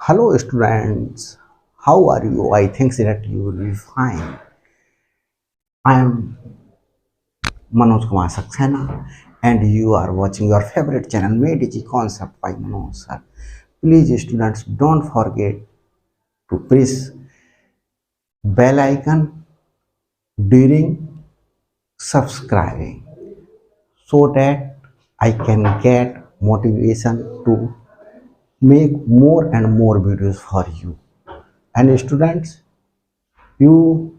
Hello students, how are you? I think that you will be fine. I am Manoj Kumar Saxena and you are watching your favorite channel MedEasy Concept by Manoj sir. Please students don't forget to press bell icon during subscribing so that I can get motivation to make more and more videos for you. And students, you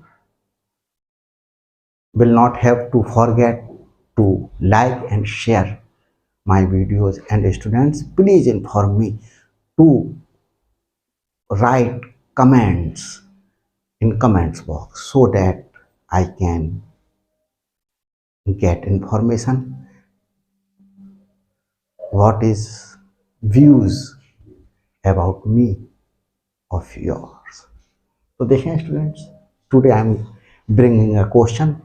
will not have to forget to like and share my videos. And students, please inform me to write comments in comments box so that I can get information what is views about me of yours. So देखें students, today I am bringing a question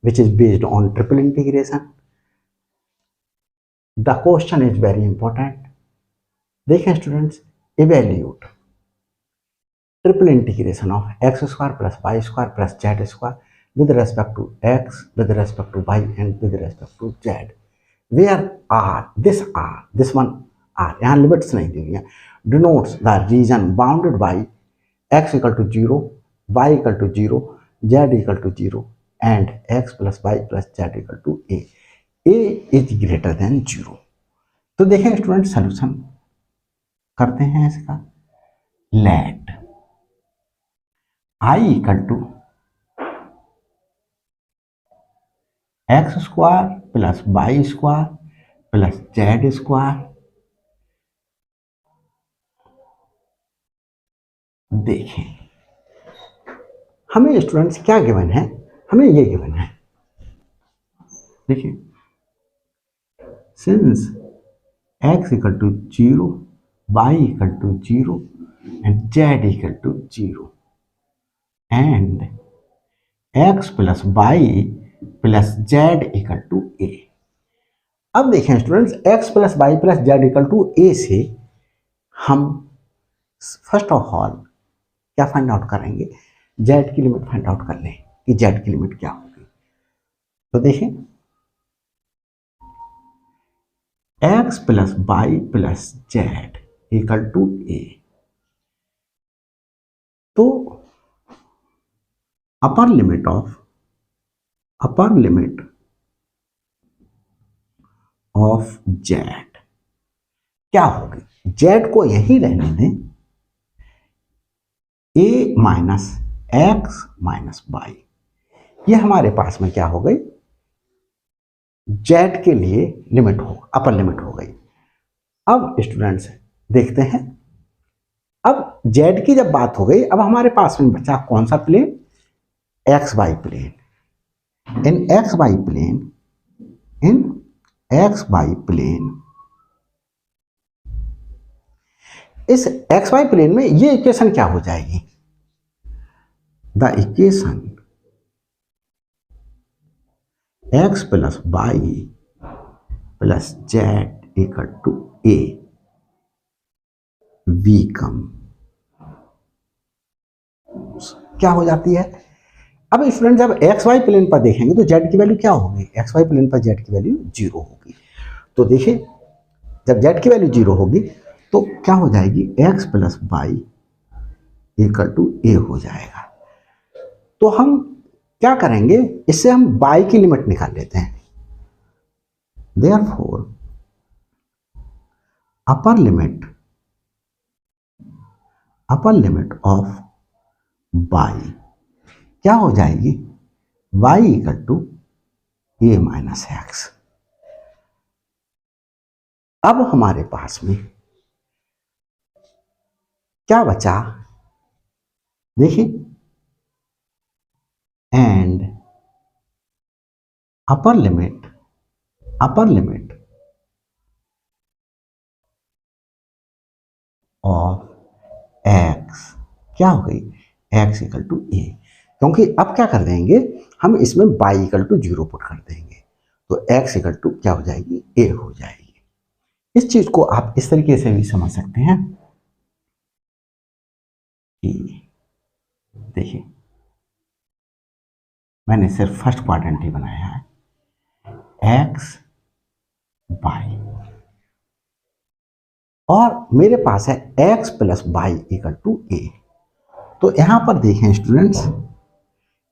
which is based on triple integration. The question is very important. देखें students, evaluate triple integration of x square plus y square plus z square with respect to x, with respect to y and with respect to z. Where r, this one r, यहाँ limits नहीं दी हुई है, denotes the region bounded by x equal to 0, y equal to 0, z equal to 0 and x plus y plus z equal to a. a is greater than 0. तो देखें student, solution करते हैं इसका. Let i equal to x square plus y square plus z square. देखें हमें students क्या given है, हमें ये गिवन है. देखिए, since x equal to 0, y equal to 0 and z equal to 0 and x plus y plus z equal to a. अब देखें students, x plus y plus z equal to a से हम first of all क्या find out करेंगे, z की limit find out कर लें कि z की लिमिट क्या होगी. तो देखें, x plus y plus z equal to a. तो अपर लिमिट ऑफ z क्या होगी, z को यही रहने दें, a minus x minus y. ये हमारे पास में क्या हो गई, z के लिए लिमिट हो, अपर लिमिट हो गई. अब स्टूडेंट्स देखते हैं, अब z की जब बात हो गई, अब हमारे पास में बचा कौन सा plane, x y plane. In x y plane इस एक्स वाई प्लेन में ये इक्वेशन क्या हो जाएगी, the equation x plus y plus z equal to a become क्या हो जाती है. अब स्टूडेंट जब एक्स वाई प्लेन पर देखेंगे तो जेड की वैल्यू क्या होगी, एक्स वाई प्लेन पर जेड की वैल्यू 0 होगी. तो देखिए, जब जेड की वैल्यू 0 होगी तो क्या हो जाएगी, x plus y equal to a हो जाएगा. तो हम क्या करेंगे, इससे हम वाई की लिमिट निकाल लेते हैं. Therefore upper limit of y क्या हो जाएगी, y equal to a minus x. अब हमारे पास में क्या बचा, देखिए, and upper limit of x क्या हो गई, x इक्वल टू ए. क्योंकि अब क्या कर देंगे, हम इसमें y इक्वल टू 0 पुट कर देंगे तो x इक्वल टू क्या हो जाएगी, a हो जाएगी. इस चीज को आप इस तरीके से भी समझ सकते हैं. कि देखिए मैंने सिर्फ फर्स्ट क्वाड्रेंट ही बनाया है, एक्स बाई, और मेरे पास है x plus y equal to a. तो यहां पर देखें स्टूडेंट्स,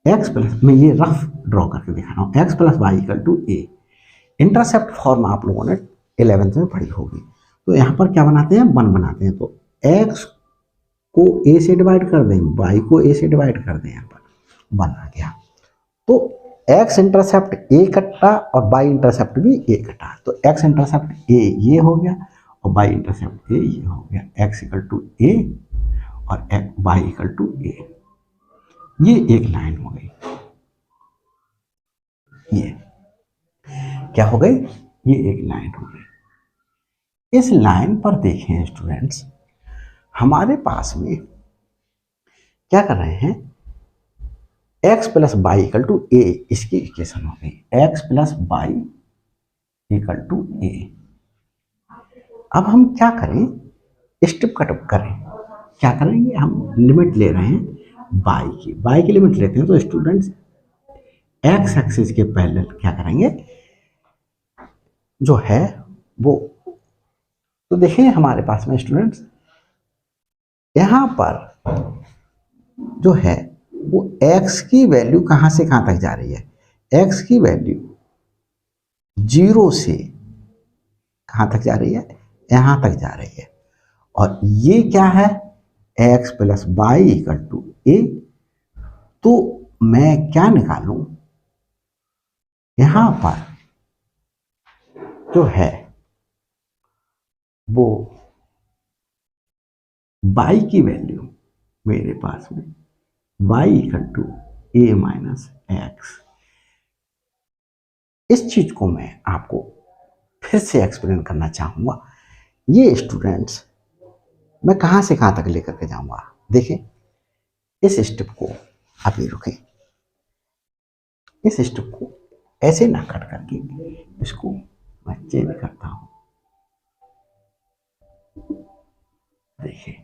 एक्स प्लस, मैं ये रफ ड्रॉ करके दिखा रहा हूं, x plus y equal to a. Intercept form आप लोगों ने 11th में पढ़ी होगी। तो यहाँ पर क्या बनाते हैं, 1 बनाते हैं। तो x को a से डिवाइड कर दें, y को a से डिवाइड कर दें, यहाँ पर 1 आ गया। तो x इंटरसेप्ट a कट्टा और y इंटरसेप्ट भी a कट्टा। तो x इंटरसेप्ट a ये हो गया और y इंटरसेप्ट a ये हो गया, x इक्वल टू a और y इक्वल टू a। ये एक लाइन हो गई, ये क्या हो गई, ये एक लाइन हो गई। इस लाइन पर देखें स्टूडेंट्स, हमारे पास में क्या कर रहे हैं, x plus y equal to a, इसकी इक्वेशन हो गई x plus y equal to a. अब हम क्या करें, स्टेप कट करें, क्या करेंगे, हम लिमिट ले रहे हैं बाई की लिमिट लेते हैं। तो स्टूडेंट्स x एक्सिस के पैरेलल क्या करेंगे, जो है वो, तो देखिए हमारे पास में स्टूडेंट्स यहां पर जो है वो x की वैल्यू कहां से कहां तक जा रही है, x की वैल्यू 0 से कहां तक जा रही है, यहां तक जा रही है। और ये क्या है, x plus y equal to a. तो मैं क्या निकालूं, यहां पर जो है वो y की वैल्यू मेरे पास में y equal to a minus x. इस चीज को मैं आपको फिर से एक्सप्लेन करना चाहूंगा। ये स्टूडेंट्स मैं कहां से कहां तक लेकर के जाऊंगा, देखिए इस स्टेप को अभी रुके, इस स्टेप को ऐसे ना कट करके इसको मैं चेंज करता हूं। देखिए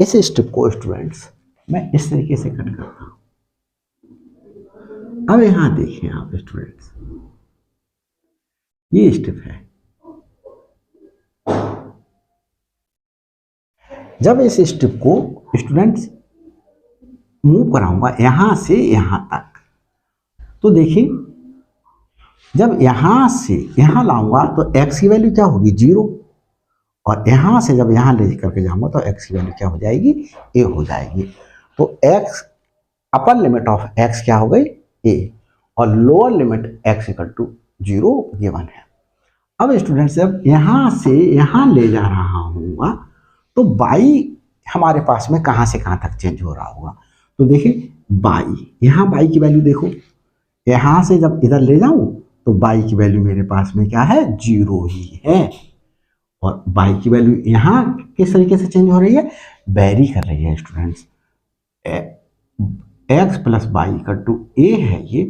इस स्टेप को स्टूडेंट्स मैं इस तरीके से कट करता हूं। अब यहां देखिए आप स्टूडेंट्स, ये स्टेप है, जब इस स्टेप को स्टूडेंट्स मूव कराऊंगा यहां से यहां तक, तो देखिए जब यहां से यहां लाऊंगा तो x की वैल्यू क्या होगी, 0, और यहां से जब यहां ले करके जाऊंगा तो x की वैल्यू क्या हो जाएगी, a हो जाएगी। तो x upper limit of x क्या हो गई, a, और lower limit x equal to 0 given है। अब स्टूडेंट्स जब यहां से यहां ले जा रहा हूँ तो y हमारे पास में कहां से कहां तक चेंज हो रहा होगा, तो देखिए y, यहाँ y की वैल्यू देखो, यहां से जब इधर ले जाऊं तो y की वैल्यू मेरे पास में क्या है, 0 ही है। और y की वैल्यू यहाँ किस तरीके से चेंज हो रही है, वेरी कर रही है students. x plus y equal to a है ये,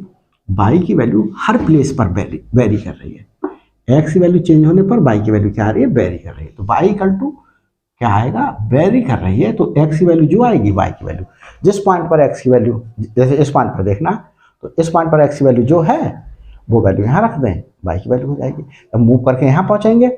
y की वैल्यू हर प्लेस पर वेरी कर रही है। x की वैल्यू चेंज होने पर y की वैल्यू क्या आ रही है, वेरी कर रही है। तो y इक्वल टू क्या आएगा, वेरी कर रही है। तो x की वैल्यू जो आएगी, y की वैल्यू जिस पॉइंट पर x की वैल्यू, जैसे इस पॉइंट पर देखना, तो इस पॉइंट पर x की वैल्यू जो है वो वैल्यू यहाँ रख दें, y की वैल्यू हो जाएगी। जब मूव करके यहाँ पहुँचेंगे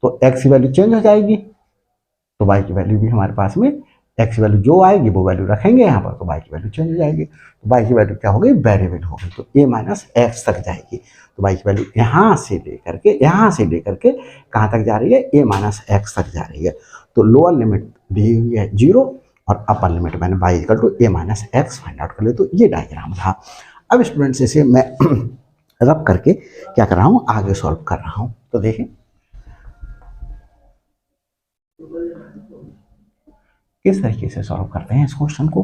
तो x की वैल्यू चेंज हो जाएगी, तो y की वैल्यू भी हमारे पास में, x की वैल्यू जो आएगी वो वैल्यू रखेंगे यहाँ पर, तो y की वैल्यू चेंज हो जाएगी। तो y की वैल्यू क्या हो गई, वेरिएबल हो गई, तो a माइनस एक्स तक जाएगी। तो y की वैल्यू यहाँ से लेकर के कहाँ तक जा रही है, a माइनस एक्स तक जा रही है। तो लोअर लिमिट दी हुई है 0 और अपर लिमिट मैंने y equal to a minus x find out कर लिया। तो ये डायग्राम था। अब स्टूडेंट्स इसे मैं रब करके क्या कर रहा हूँ, आगे सॉल्व कर रहा हूँ। तो देखें किस तरीके से सॉल्व करते हैं इस क्वेश्चन को।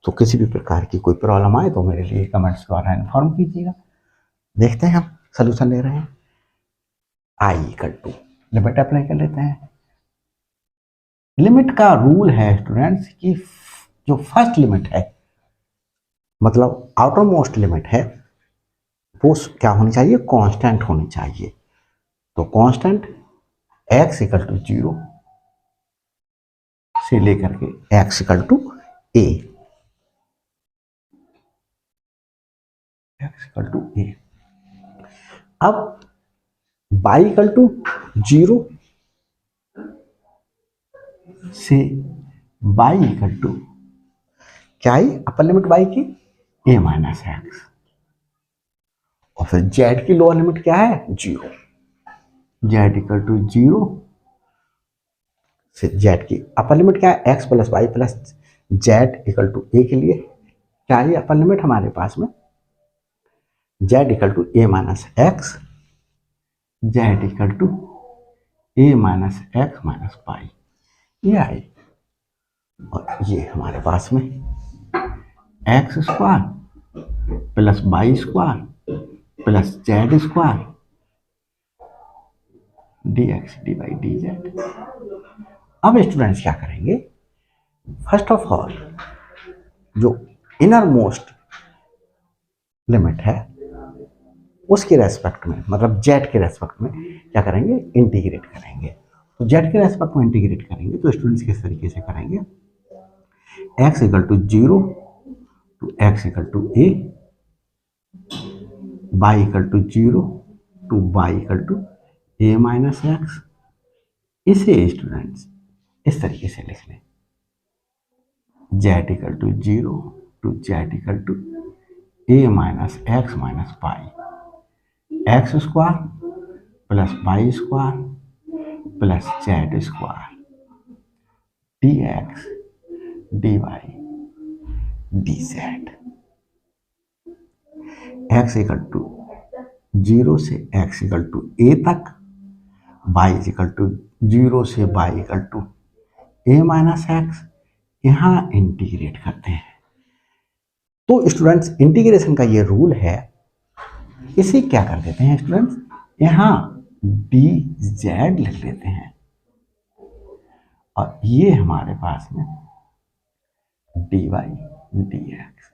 तो किसी भी प्रकार की कोई प्रॉब्लम आए तो मेरे लिए कमेंट्स द्वारा इन्फॉर्म कीजिएगा। देखते हैं हम सोल्यूशन ले रहे हैं। i equal to limit apply कर लेते हैं। लिमिट का रूल है स्टूडेंट्स कि जो फर्स्ट लिमिट है, मतलब आउटर मोस्ट लिमिट है, वो क्या होनी चाहिए, कांस्टेंट होनी चाहिए। तो कांस्टेंट x इक्वल टू 0 से लेकर के x equal to a, x equal to a। अब y इक्वल टू 0 से y इक्वल टू क्या है अपर लिमिट y की a माइनस एक्स, और फिर z की लोअर लिमिट क्या है 0, z इक्वल टू 0 से z की अपर लिमिट क्या है x plus y plus z equal to a के लिए क्या है अपर लिमिट हमारे पास में z equal to a minus x, z equal to a minus x minus y, ये आई। और ये हमारे पास में x square plus y square plus z square d x d y d z. अब स्टूडेंट्स क्या करेंगे, फर्स्ट ऑफ ऑल जो इनर मोस्ट लिमिट है उसके रेस्पेक्ट में, मतलब जेड के रेस्पेक्ट में क्या करेंगे, इंटीग्रेट करेंगे। तो जेड के रेस्पेक्ट में इंटीग्रेट करेंगे तो स्टूडेंट्स किस तरीके से करेंगे, x equal to 0 to x equal to a, y equal to 0 to y equal to a minus x. इसे स्टूडेंट्स इस तरीके से लिख लें, z equal to 0 to z equal to a minus x minus y, x square plus y square plus z square d x d y d z. X equal to 0 से x equal to ए तक, Y equal to 0 से y equal to a minus x, यहाँ integrate करते हैं। तो students integration का ये rule है, इसे क्या कर देते हैं स्टूडेंट्स, यहाँ डी जेड लिख लेते हैं और ये हमारे पास में डी वाई डी एक्स,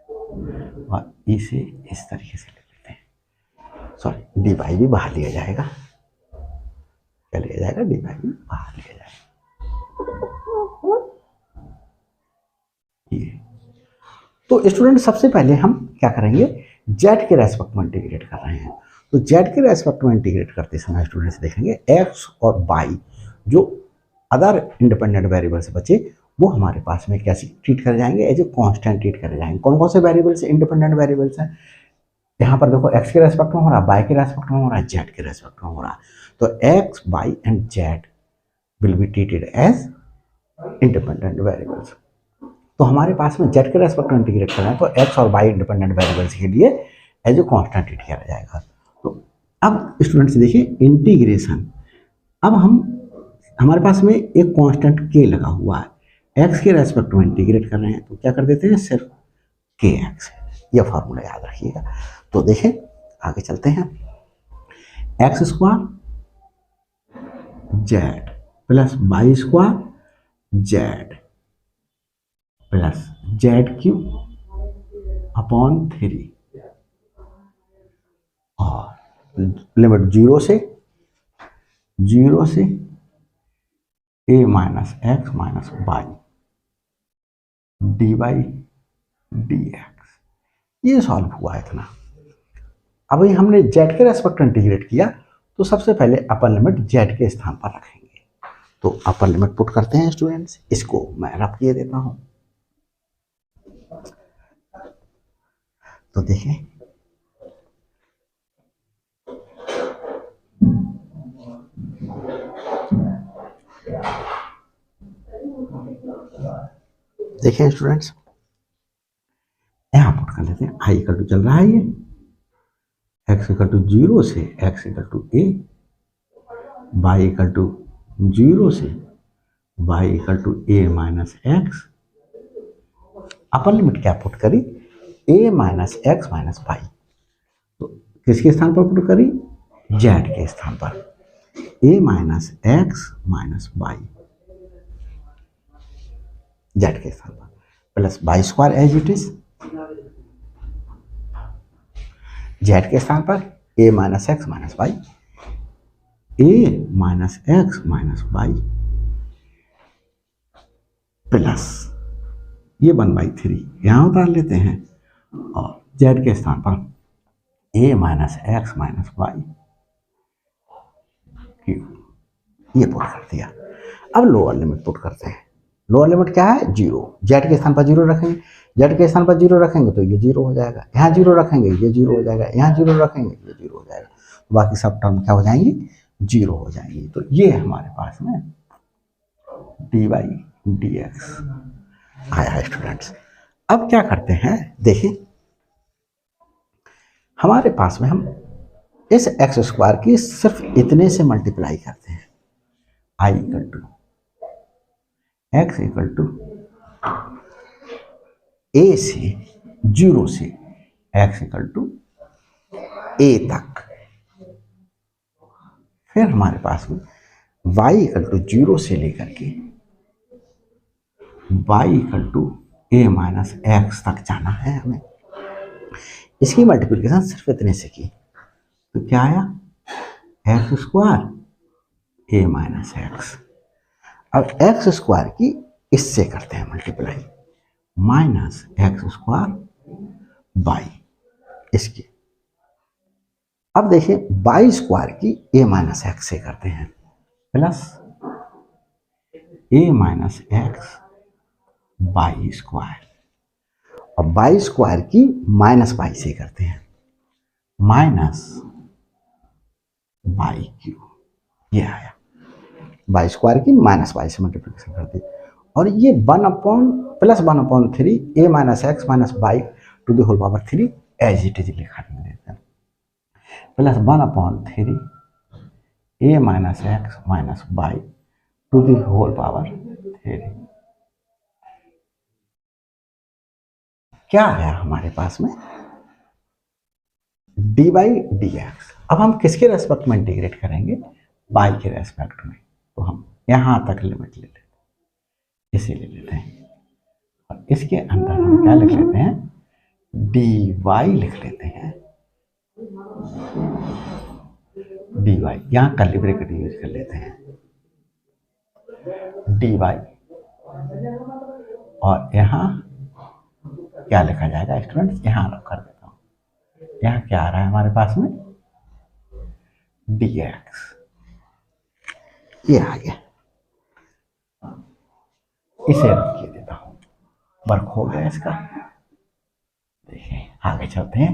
और इसे इस तरीके से लिख लेते हैं। सॉरी, डी वाई भी बाहर लिया जाएगा, क्या लिया जाएगा, डी वाई भी बाहर लिया जाएगा। ये तो स्टूडेंट सबसे पहले हम क्या करेंगे, जेड के रेस्पेक्ट में इंटीग्रेट कर रहे हैं। तो जेड के रेस्पेक्ट में इंटीग्रेट करते समय स्टूडेंट्स देखेंगे एक्स और वाई जो अदर इंडिपेंडेंट वेरिएबल से बचे वो हमारे पास में कैसे ट्रीट कर जाएंगे, एज ए कांस्टेंट ट्रीट कर जाएंगे। कौन कौन से वेरिएबल्स इंडिपेंडेंट वेरिएबल्स हैं, यहाँ पर देखो एक्स के रेस्पेक्ट में हो रहा है, वाई के रेस्पेक्ट में हो रहा है, जेड के रेस्पेक्ट में हो रहा है। तो x y and z will be treated as independent variables. तो हमारे पास में जेड के रेस्पेक्ट में इंटीग्रेट करना है तो एक्स और वाई इंडिपेंडेंट वेरिएबल्स के लिए एज ए कांस्टेंट ट्रीट किया जाएगा। तो अब स्टूडेंट्स देखिए इंटीग्रेशन, अब हमारे पास में एक कांस्टेंट के लगा हुआ है, एक्स के रेस्पेक्ट में इंटीग्रेट कर रहे हैं तो क्या कर देते हैं, सिर्फ के एक्स, यह फार्मूला याद रखिएगा। तो देखें आगे चलते हैं, x square z plus y square z plus z cube upon 3, और लिमिट 0 से a minus x minus y d y d x, ये सॉल्व हुआ इतना। अब ये हमने जेड के रेस्पेक्ट इंटीग्रेट किया तो सबसे पहले अपर लिमिट जेड के स्थान पर रखेंगे। तो अपर लिमिट पुट करते हैं स्टूडेंट्स, इसको मैं रफ किए देता हूं। तो देखें स्टूडेंट्स, यहां पुट कर लेते हैं, आई इक्वल टू चल रहा है ये एक्स इक्वल टू 0 से x equal to a, y equal to 0 से y equal to a minus x, upper limit क्या पुट करी, a minus x minus y. तो किसके स्थान पर पुट करी, जेड के स्थान पर, a minus x minus y z के स्थान पर, plus y square as it is, z के स्थान पर a minus x minus y, a minus x minus y plus ये 1/3 यहाँ उतार लेते हैं और z के स्थान पर a minus x minus y ये पुट कर दिया। अब लोअर लिमिट पुट करते हैं। लोअर लिमिट क्या है? 0। z के स्थान पर 0 रखेंगे, z के स्थान पर 0 रखेंगे तो ये 0 हो जाएगा, यहाँ 0 रखेंगे ये 0 हो जाएगा, यहाँ 0 रखेंगे ये 0 हो जाएगा, बाकी सब टर्म क्या हो जाएंगी? 0 हो जाएंगी। तो ये हमारे पास में dy dx आया है स्टूडेंट्स। अब क्या करते हैं, देखिए हमारे पास में हम इस एक्स स्क्वायर की सिर्फ इतने से मल्टीप्लाई करते हैं। i equal to x equal to a से 0 से x इक्वल टू a तक। फिर हमारे पास में y इक्वल टू 0 से लेकर के y equal to a minus x तक जाना है हमें। इसकी मल्टीप्लिकेशन सिर्फ इतने से की तो क्या आया? X square a minus x. अब एक्स स्क्वायर की इससे करते हैं multiply, minus x square by इसकी। अब देखिए बाई स्क्वायर की a माइनस एक्स से करते हैं, plus a minus x by square. और बाई स्क्वायर की माइनस बाई से करते हैं, माइनस बाई क्यूब। ये आया बाई स्क्वायर की माइनस बाई से मल्टीप्लिकेशन कर दी। और ये 1/+1/3 a minus x minus y to the whole power 3 as it is लिखा देते हैं, plus 1/3 a minus x minus y to the whole power 3। क्या आया हमारे पास में? dy dx। अब हम किसके रेस्पेक्ट में इंटीग्रेट करेंगे? y के रेस्पेक्ट में। तो हम यहां तक लिमिट ले लेते हैं, इसे ले लेते हैं और इसके अंदर हम क्या लिख लेते हैं? dy लिख लेते हैं। dy यहां कर्ली ब्रैकेट यूज कर लेते हैं, dy और यहां क्या लिखा जाएगा स्टूडेंट्स? यहां रख कर देता हूं। यहां क्या आ रहा है हमारे पास में? dx। ये आ गया, इसे रख के देता हूं, वर्क हो गया इसका। देखिए आगे चलते हैं।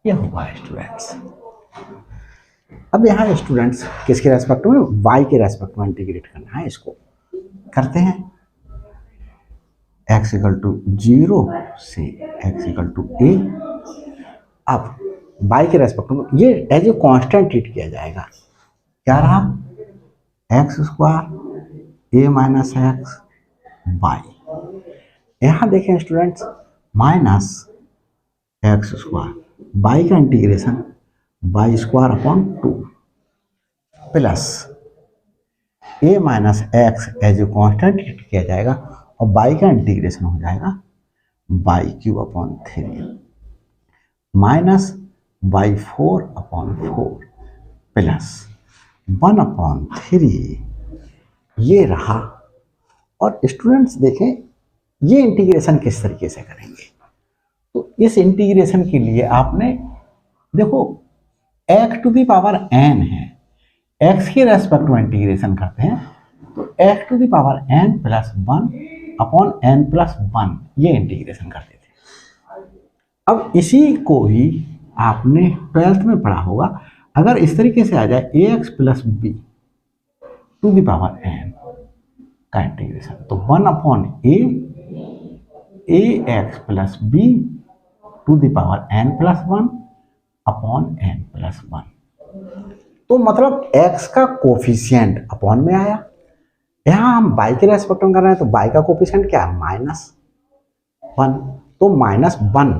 ये हुआ स्टूडेंट्स। अब यहाँ स्टूडेंट्स किसके रेस्पेक्ट में? y के रेस्पेक्ट में इंटीग्रेट करना है। इसको करते हैं, x इक्वल टू 0 से x इक्वल टू a। अब y के रेस्पेक्ट में ये एज ए कांस्टेंट ट्रीट किया जाएगा। क्या रहा? X square a minus x y, यहाँ देखें students, minus x square y का integration y square upon 2 plus a minus x as a constant treat किया जाएगा और बाई का इंटीग्रेशन हो जाएगा y cube upon 3 minus y 4 upon 4 plus 1 upon 3। ये रहा। और स्टूडेंट्स देखें ये इंटीग्रेशन किस तरीके से करेंगे। तो इस इंटीग्रेशन के लिए आपने देखो x to the power n है, x के रेस्पेक्ट में इंटीग्रेशन करते हैं तो x to the power n plus 1 upon n plus 1 ये इंटीग्रेशन करते थे। अब इसी को ही आपने 12th में पढ़ा होगा। अगर इस तरीके से आ जाए ax plus b to the power n का इंटीग्रेशन, तो 1 upon ax plus b to the power n plus 1 upon n plus 1। तो मतलब x का कोफिशिएंट अपॉन में आया। यहाँ हम y के रेस्पेक्ट में कर रहे हैं तो y का कोफिशिएंट क्या है? -1। तो -1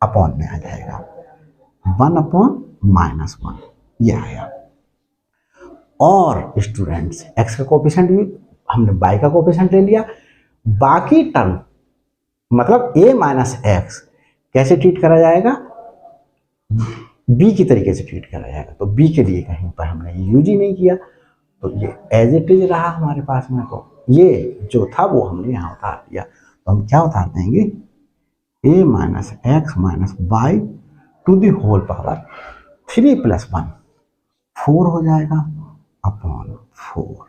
अपॉन में आ जाएगा, 1 अपॉन -1 ये आया। और स्टूडेंट्स x का कोफिशिएंट भी हमने y का कोफिशिएंट ले लिया। बाकी टर्म मतलब a माइनस एक्स कैसे ट्रीट करा जाएगा? b की तरीके से ट्रीट करा जाएगा। तो b के लिए कहीं पर हमने यूज ही नहीं किया। तो ये एज इट इज रहा हमारे पास में। तो ये जो था वो हमने यहाँ उतार दिया। तो हम क्या उतार देंगे, a minus x minus y to the whole power 3 + 1 4 हो जाएगा अपॉन 4।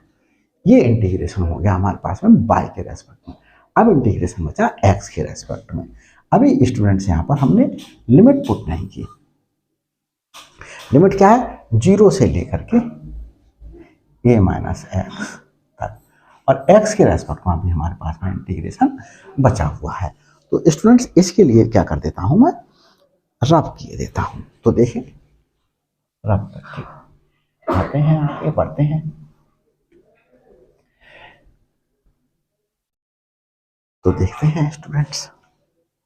ये इंटीग्रेशन हो गया हमारे पास में y के रेस्पेक्ट में। अब इंटीग्रेशन बचा x के रेस्पेक्ट में। अभी स्टूडेंट्स यहाँ पर हमने लिमिट पुट नहीं की। लिमिट क्या है, 0 से लेकर के a माइनस एक्स तक, और x के रेस्पेक्ट में अभी हमारे पास में इंटीग्रेशन बचा हुआ है। तो स्टूडेंट्स इसके लिए क्या कर देता हूं मैं, रब किए देता हूं। तो देखें, रब करके आते हैं, आगे बढ़ते हैं। तो देखते हैं स्टूडेंट्स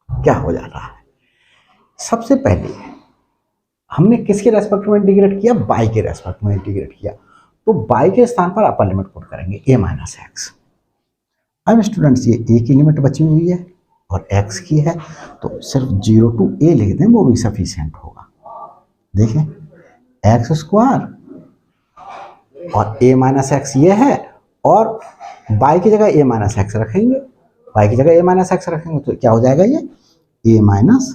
क्या हो जा रहा है। सबसे पहले हमने किसके रेस्पेक्ट में इंटीग्रेट किया, y के रेस्पेक्ट में इंटीग्रेट किया। तो y के स्थान पर अपर लिमिट पुट करेंगे a माइनस एक्स। अब स्टूडेंट्स ये a की लिमिट बची हुई है और x की है, तो सिर्फ 0 to a लिख दें, वो भी सफिशिएंट होगा। देखें, एक्स स्क्वायर और a माइनस एक्स ये है, और y की जगह a माइनस एक्स रखेंगे, y की जगह a माइनस एक्स रखेंगे तो क्या हो जाएगा, ये a माइनस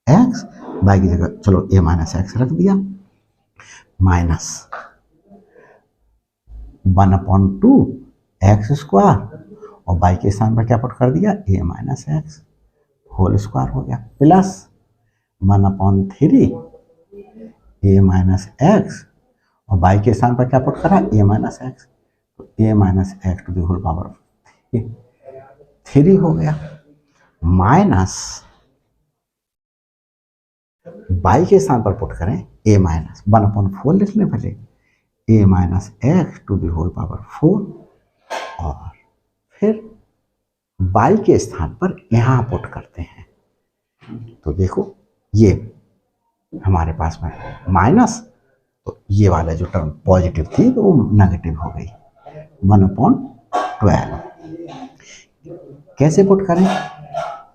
एक्स, y की जगह चलो a माइनस एक्स रख दिया, माइनस 1/2 एक्स स्क्वायर, और y के स्थान पर क्या पुट कर दिया, a minus x whole square हो गया, प्लस 1/3 a माइनस एक्स, और y के स्थान पर क्या पुट करा, a माइनस एक्स, तो a minus x to the whole power 3 हो गया, माइनस y के स्थान पर पुट करें a माइनस 1/4 लिख लें पहले, a minus x to the whole power 4, और फिर y के स्थान पर यहां पुट करते हैं। तो देखो ये हमारे पास में माइनस, तो ये वाला जो टर्म पॉजिटिव थी तो वो नेगेटिव हो गई, 1/12। कैसे पुट करें,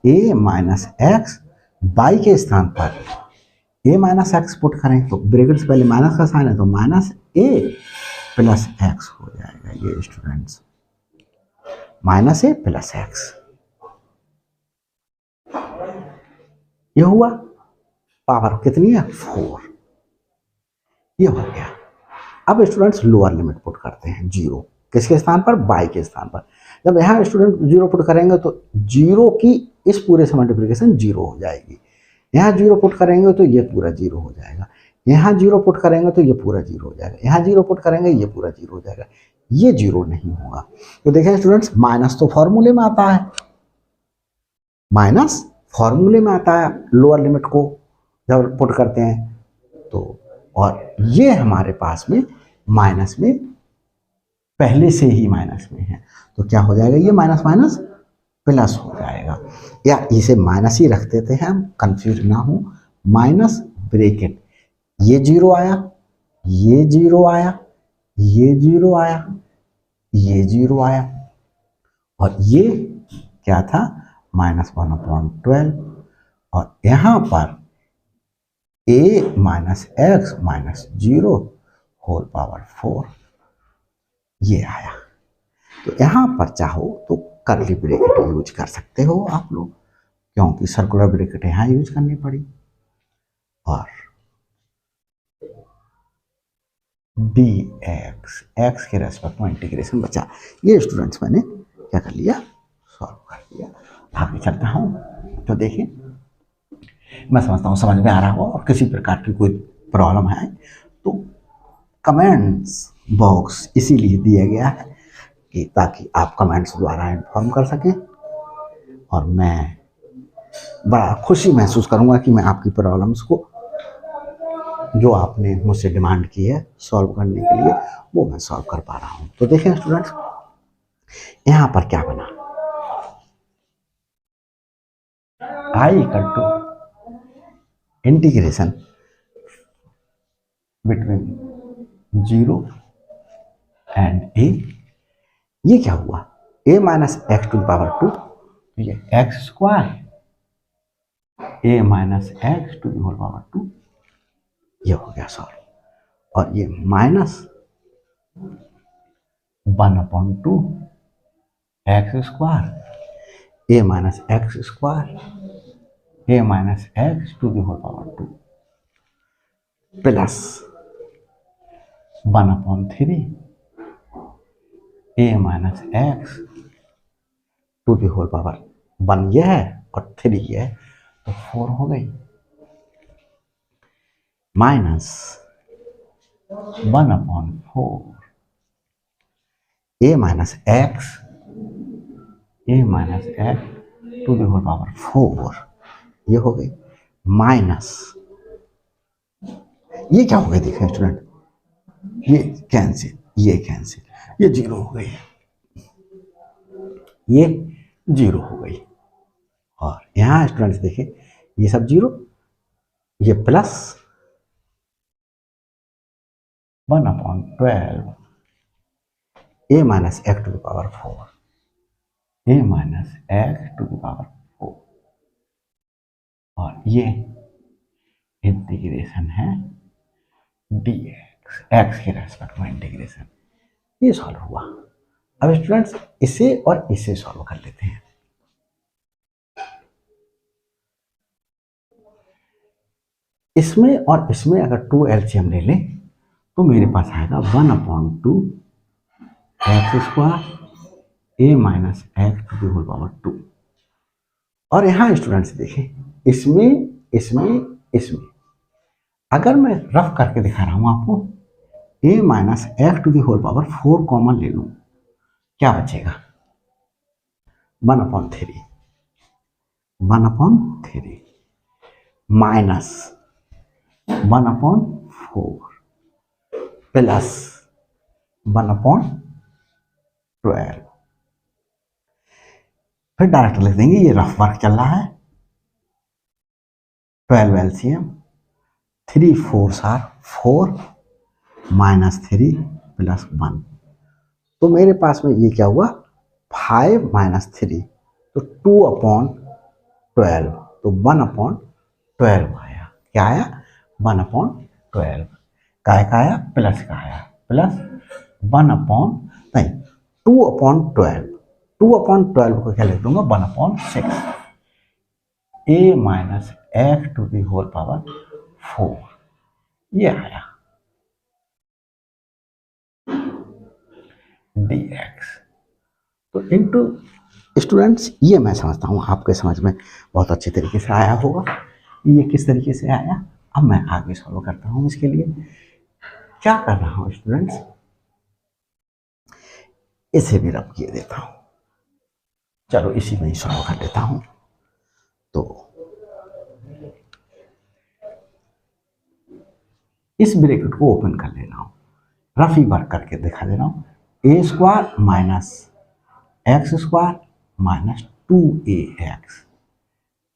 a माइनस एक्स y के स्थान पर a माइनस एक्स पुट करें, तो ब्रैकेट से पहले माइनस का साइन है तो माइनस a प्लस एक्स हो जाएगा। ये students minus a plus x, ये हुआ, पावर कितनी है 4, ये हो गया। अब स्टूडेंट्स लोअर लिमिट पुट करते हैं 0, किसके स्थान पर, y के स्थान पर। जब यहाँ स्टूडेंट 0 पुट करेंगे तो 0 की इस पूरे से मल्टीप्लिकेशन 0 हो जाएगी, यहाँ 0 पुट करेंगे तो ये पूरा 0 हो जाएगा, यहाँ 0 पुट करेंगे तो ये पूरा 0 हो जाएगा, यहाँ 0 पुट करेंगे ये पूरा 0 हो जाएगा, ये 0 नहीं होगा। तो देखें स्टूडेंट्स, माइनस तो फॉर्मूले में आता है, माइनस फॉर्मूले में आता है लोअर लिमिट को जब पुट करते हैं तो, और ये हमारे पास में माइनस में पहले से ही माइनस में है, तो क्या हो जाएगा, ये माइनस माइनस प्लस हो जाएगा, या इसे माइनस ही रख देते हैं हम, कंफ्यूज ना हो, माइनस ब्रैकेट, ये 0 आया, ये 0 आया, ये 0 आया, ये 0 आया, और ये क्या था, -1/12, और यहाँ पर a minus x minus 0 whole power 4, ये आया। तो यहाँ पर चाहो तो कर्ली ब्रैकेट यूज कर सकते हो आप लोग, क्योंकि सर्कुलर ब्रैकेट यहाँ यूज करनी पड़ी, और dx x के रेस्पेक्ट में इंटीग्रेशन बचा। ये स्टूडेंट्स मैंने क्या कर लिया, सॉल्व कर लिया। आगे चलता हूँ, तो देखिए मैं समझता हूँ समझ में आ रहा हो, और किसी प्रकार की कोई प्रॉब्लम है तो कमेंट्स बॉक्स इसीलिए दिया गया है कि ताकि आप कमेंट्स द्वारा इन्फॉर्म कर सकें, और मैं बड़ा खुशी महसूस करूँगा कि मैं आपकी प्रॉब्लम्स को जो आपने मुझसे डिमांड की है सॉल्व करने के लिए, वो मैं सॉल्व कर पा रहा हूँ। तो देखें स्टूडेंट्स, यहाँ पर क्या बना, i equal to integration between 0 and a, ये क्या हुआ, a minus x to the power 2, तो ये x square, a minus x to the whole power 2, ये हो गया सॉल्व, और ये minus 1/2 x square a minus x square a minus x to the whole power 2 plus 1/3 a minus x to the whole power 1 ये है और 3 ये है तो 4 हो गई minus 1/4 a minus x to the whole power 4 ये हो गई माइनस ये क्या हो गया देखिए स्टूडेंट ये कैंसिल ये 0 हो गई ये 0 हो गई और यहां स्टूडेंट्स देखिए ये सब 0 ये plus 1/12 a minus x to the power 4 a minus x to the power 4 और ये इंटीग्रेशन है dx एक्स के रेस्पेक्ट में इंटीग्रेशन ये सॉल्व हुआ। अब स्टूडेंट्स इसे और इसे सॉल्व कर लेते हैं। इसमें और इसमें अगर 2 एलसीएम ले लें तो मेरे पास आएगा 1/2 x square a minus x to the whole power 2 और यहाँ स्टूडेंट्स देखिए इसमें अगर मैं रफ करके दिखा रहा हूं आपको a minus x to the whole power 4 common ले लूं क्या बचेगा 1/3 माइनस 1/4 प्लस 1/12 फिर डायरेक्ट लिख देंगे ये रफ वर्क चल रहा है 12 एलसीएम 3 4 आर 4 माइनस 3 प्लस 1 तो मेरे पास में ये क्या हुआ 5 माइनस 3 तो 2/12 तो 1/12 आया क्या आया 1/12 काय का आया प्लस का आया प्लस 2/12 को क्या लिख दूंगा 1/6 a minus x to the whole power 4 ये आया dx तो इनटू स्टूडेंट्स ये मैं समझता हूँ आपके समझ में बहुत अच्छे तरीके से आया होगा ये किस तरीके से आया अब मैं आगे सॉल्व करता हूँ इसके लिए क्या कर रहा हूँ स्टूडेंट्स इसे भी रब किए देता हूँ चलो इसी में ही सॉल्व कर लेता हूँ तो इस ब्रैकेट को ओपन कर ले रहा हूँ रफी वर्क करके दिखा दे रहा हूँ a square minus x square minus 2ax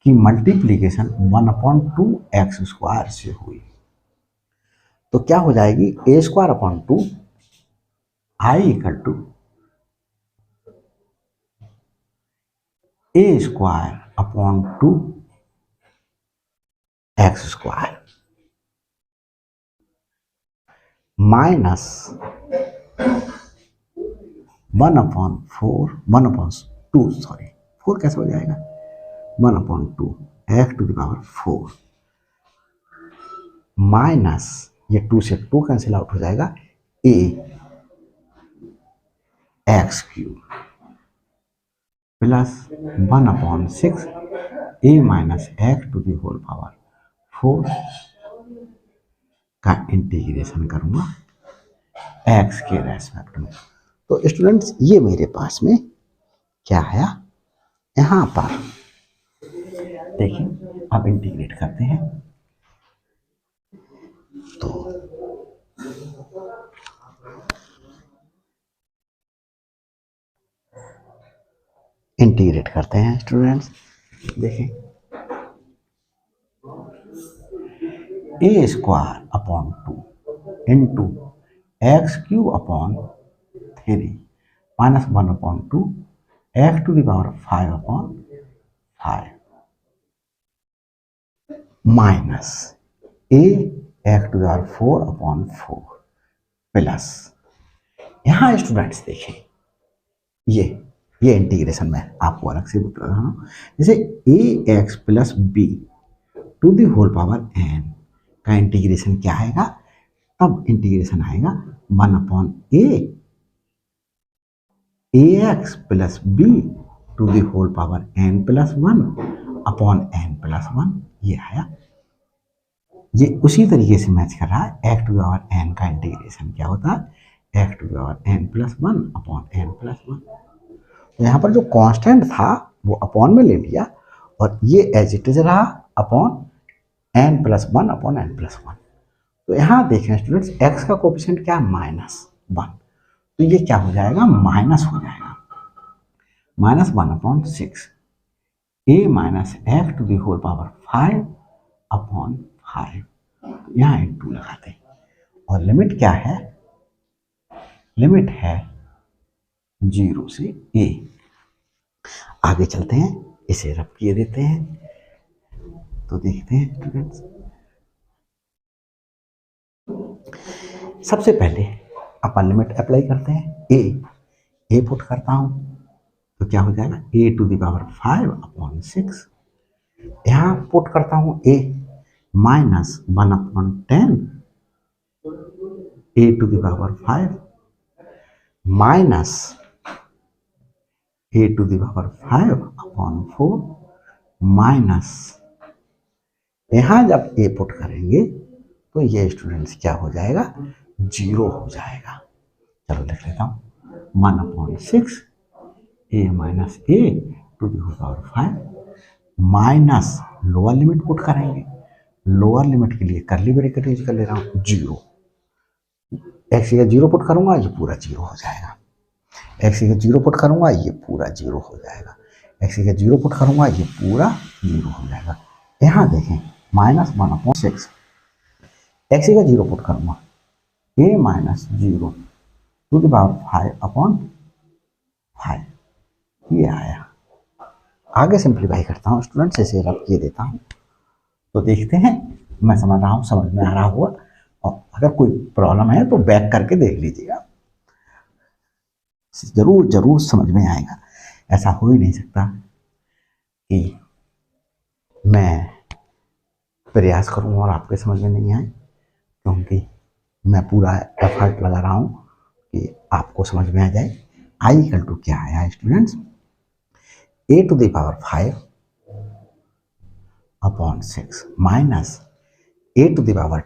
की मल्टीप्लीकेशन 1/2 एक्स स्क्वायर से हुई तो क्या हो जाएगी a square upon 2 I equal to a square upon 2 x square minus 1/2 sorry 4 कैसे हो जाएगा 1/2 x to the power 4 minus ये 2 से 2 कैंसिल आउट हो जाएगा a x cube plus 1/6 a minus x to the whole power 4 का integration करूंगा x के रेस्पेक्ट में तो स्टूडेंट्स ये मेरे पास में क्या आया यहां पर देखिए अब इंटीग्रेट करते हैं तो इंटीग्रेट करते हैं स्टूडेंट्स देखें a square upon 2 into x cube upon 3 minus 1/2 x to the power 5/5 minus a x to the power 4/4 plus यहाँ स्टूडेंट्स देखें, ये इंटीग्रेशन में आपको अलग से बता रहा हूँ। जैसे a x plus b to the whole power n का इंटीग्रेशन क्या आएगा, अब इंटीग्रेशन आएगा 1 upon a x plus b to the whole power n plus 1 upon n plus 1। ये आया, ये उसी तरीके से मैच कर रहा है। X to the power n का इंटीग्रेशन क्या होता है, x to the power n plus 1 upon n plus 1। तो यहाँ पर जो कांस्टेंट था वो अपॉन में ले लिया और ये एज इट इज रहा upon n plus 1 upon n plus 1। तो यहाँ देखें स्टूडेंट्स, एक्स का कोफिशिएंट क्या है, -1, तो ये क्या हो जाएगा, माइनस हो जाएगा, -1 upon 6 a minus x to the whole power 5 upon 5। तो यहाँ इंटू लगाते हैं और लिमिट क्या है, लिमिट है 0 से a। आगे चलते हैं, इसे रब किए देते हैं तो देखते हैं स्टूडेंट्स। सबसे पहले अपन लिमिट अप्लाई करते हैं, ए पुट करता हूं तो क्या हो जाएगा, a to the power 5 upon 6। यहां पुट करता हूं a -1 upon 10 a to the power 5 minus a to the power 5 upon 4 minus, यहां जब ए पुट करेंगे तो ये स्टूडेंट्स क्या हो जाएगा, 0 हो जाएगा। चलो लिख लेता हूं 1 upon 6 a minus a to the power 5 minus, lower limit put करेंगे, लोअर लिमिट के लिए करली ब्रैकेट यूज कर ले रहा हूं, 0 एक्स का 0 पुट करूंगा ये पूरा 0 हो जाएगा, एक्स का 0 पुट करूंगा ये पूरा 0 हो जाएगा, एक्स का 0 पुट करूंगा ये पूरा 0 हो जाएगा। यहां देखें -1 अपॉन 6 एक्स का 0 पुट करूंगा a minus 0 to the power 5 upon 5, ये आया। आगे सिंप्लीफाई करता हूँ स्टूडेंट्स, इसे रब किए देता हूँ तो देखते हैं, मैं समझ रहा हूँ, समझ में आ रहा हुआ, और अगर कोई प्रॉब्लम है तो बैक करके देख लीजिएगा, जरूर जरूर समझ में आएगा। ऐसा हो ही नहीं सकता कि मैं प्रयास करूं और आपके समझ में नहीं आए, क्योंकि मैं पूरा एफर्ट लगा रहा हूं कि आपको समझ में आ जाए। आई इक्वल टू क्या आया students, a to the power 5 upon 6 minus a to the power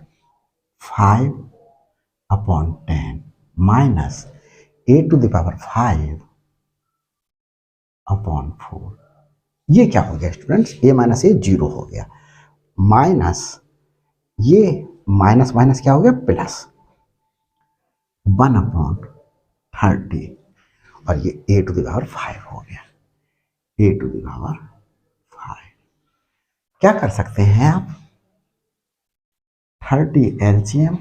5 upon 10 minus a to the power 5 upon 4। ये क्या हो गया स्टूडेंट्स, ए माइनस ए 0 हो गया, माइनस ये माइनस माइनस क्या हो गया, प्लस 1 अपॉन 30 और ये ए टू द पावर 5 हो गया, ए टू द पावर 5। क्या कर सकते हैं आप, 30 एलसीएम,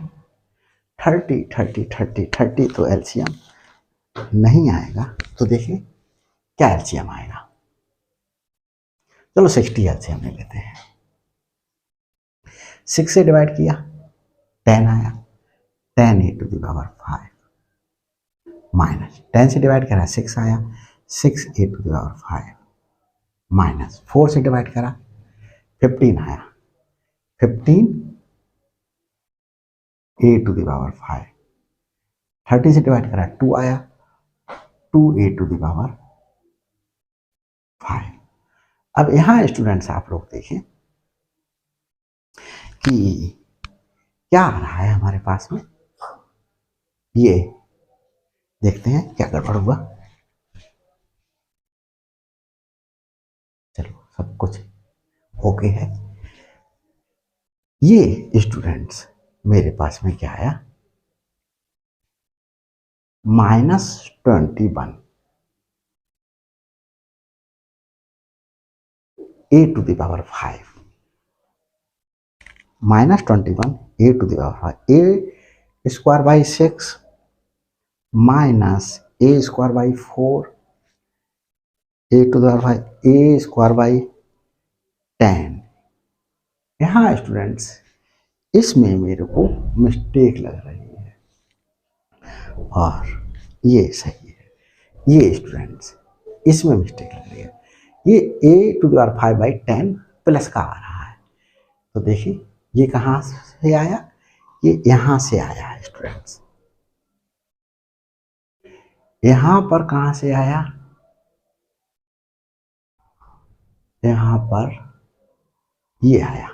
30 तो एलसीएम नहीं आएगा, तो देखिए क्या एलसीएम आएगा, चलो 60 एलसीएम ले लेते हैं। 6 से डिवाइड किया 10 आया, 10 a to the power 5 minus 10 से डिवाइड करा 6 आया, 6 ए टू द पावर 5 माइनस 4 से डिवाइड करा 15 आया, 15 ए टू द पावर 5, 30 से डिवाइड करा 2 आया, 2 ए टू द पावर 5। अब यहां स्टूडेंट्स आप लोग देखें कि क्या आ रहा है हमारे पास में, ये देखते हैं क्या गड़बड़ हुआ। चलो सब कुछ ओके है। ये स्टूडेंट्स मेरे पास में क्या आया, -21 a to the power 5, -21 a to the power 5, a square by 6 minus a square by 4 a to the power 5 a square by 10। यहाँ स्टूडेंट्स इसमें मेरे को मिस्टेक लग रही है और ये सही है। ये स्टूडेंट्स इसमें मिस्टेक लग रही है, ये a⁵/10 प्लस का आ रहा है। तो देखिए ये कहाँ से आया, ये यहाँ से आया है स्टूडेंट्स। यहाँ पर कहाँ से आया, यहाँ पर ये आया।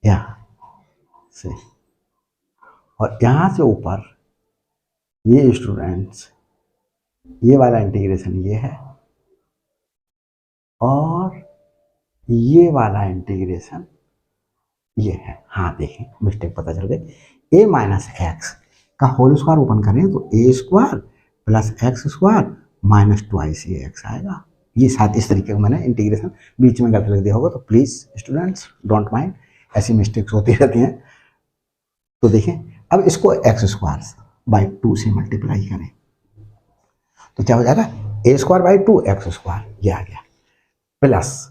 यहाँ से और यहाँ से ऊपर ये स्टूडेंट्स ये वाला इंटीग्रेशन ये है और ये वाला इंटीग्रेशन ये है। हाँ देखें मिस्टेक पता चल गई, a माइनस एक्स का होल स्क्वायर ओपन करें तो a² plus x² minus 2ac आएगा। ये शायद इस तरीके का मैंने इंटीग्रेशन बीच में गलत लिख दिया होगा, तो प्लीज़ स्टूडेंट्स डोंट माइंड, ऐसी मिस्टेक्स होती रहती हैं। तो देखें अब इसको x²/2 से मल्टीप्लाई करें तो क्या हो जाएगा, a²/2 x², ये आ गया, प्लस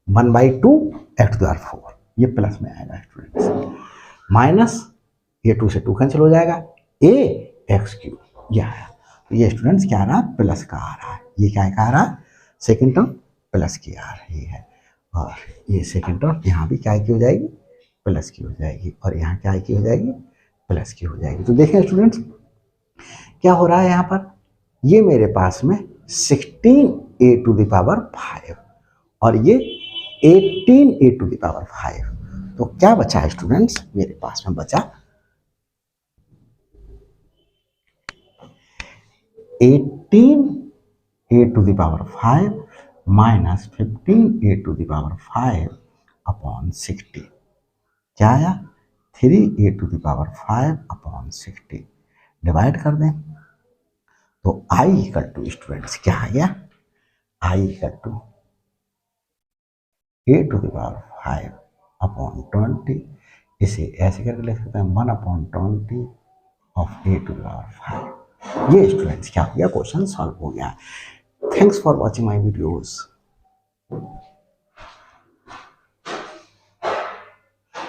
1/2 x⁴, ये प्लस में आएगा स्टूडेंट्स, माइनस ये 2 से 2 कैंसिल हो जाएगा, a⁵, ये आया। तो ये स्टूडेंट्स क्या आ रहा है, प्लस का आ रहा है। ये क्या आ रहा है, सेकंड टर्म प्लस की आ रही है, और ये सेकंड टर्म यहाँ भी क्या की हो जाएगी, प्लस की हो जाएगी, और यहाँ क्या की हो जाएगी, प्लस की हो जाएगी। तो देखें स्टूडेंट्स क्या हो रहा है यहाँ पर, ये मेरे पास में 16a⁵ और ये 18a⁵। तो क्या बचा है स्टूडेंट्स, मेरे पास में बचा 18a⁵ माइनस 15a⁵ अपॉन 60, क्या आया, 3a⁵ अपॉन 60। डिवाइड कर दें तो i स्टूडेंट्स क्या आ गया, i a⁵ अपॉन 20, इसे ऐसे करके लिख सकते हैं 1/20 ऑफ a⁵। ये स्टूडेंट्स क्या हो गया, क्वेश्चन सॉल्व हो गया। Thanks for watching my videos.